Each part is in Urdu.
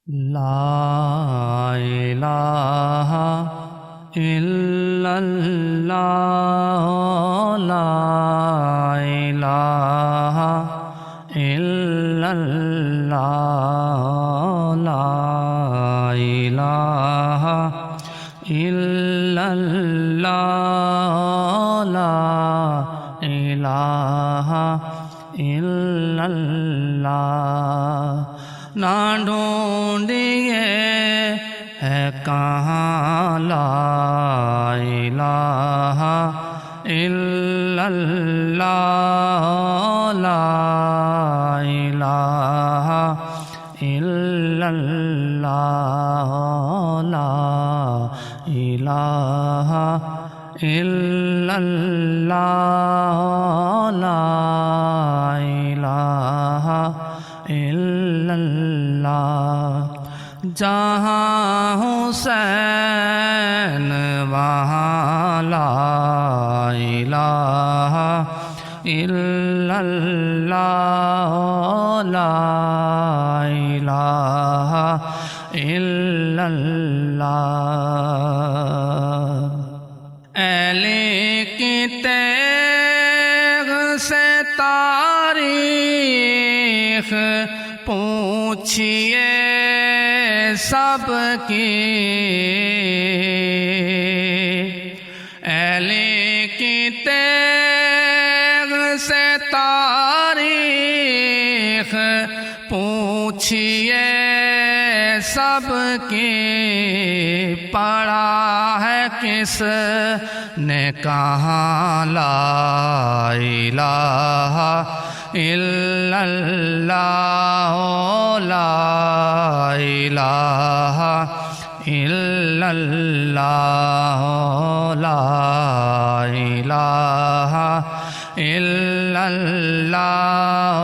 لا الہ الا اللہ لا الہ الا اللہ لا الہ الا اللہ لا الہ الا اللہ نہ ڈھونڈیے ہے کہاں لا الہ الا اللہ لا الہ الا اللہ لا الہ الا اللہ لا الہ الا اللہ جہاں حسین وہاں لا الہ الا اللہ لا الہ الا اللہ اہل کی تیغ سے تاریخ پوچھئے سب کی اہل کی تیغ سے تاریخ پوچھئے سب کی پڑھا ہے کس نے کہاں لا الہ الا اللہ لا الہ الا اللہ لا الہ الا اللہ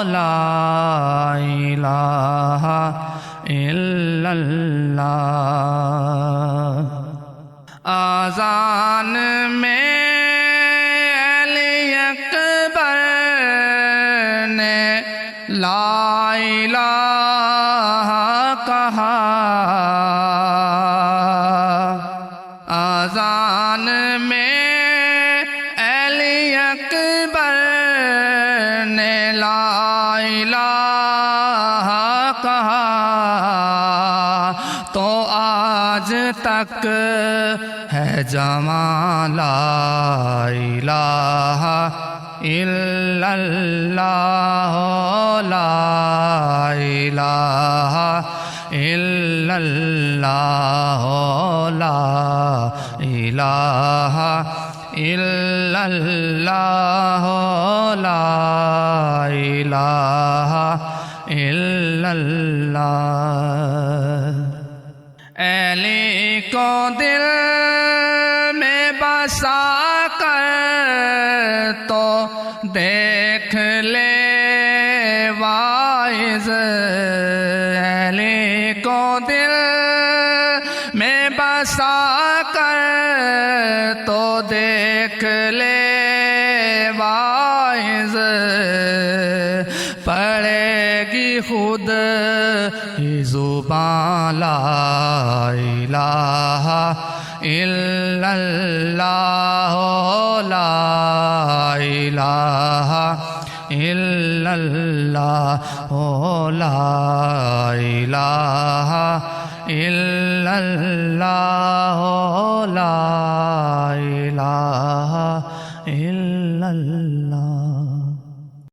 لا الہ الا اللہ اذان میں علی اکبر نے لا الہ کہا اذان میں علی اکبر نے لا الہ کہا تو آج تک ہے جمع لا الہ الا اللہ لا الہ الا اللہ لا الہ الا اللہ لا الہ الا اللہ علی کو دل میں بسا کر تو دیکھ لے واعظ علی کو دل میں بسا کر تو دیکھ لے واعظ پڑے گی خود ہی زبان لا الہ الا اللہ لا الہ الا اللہ لا الہ الا اللہ لا الہ الا اللہ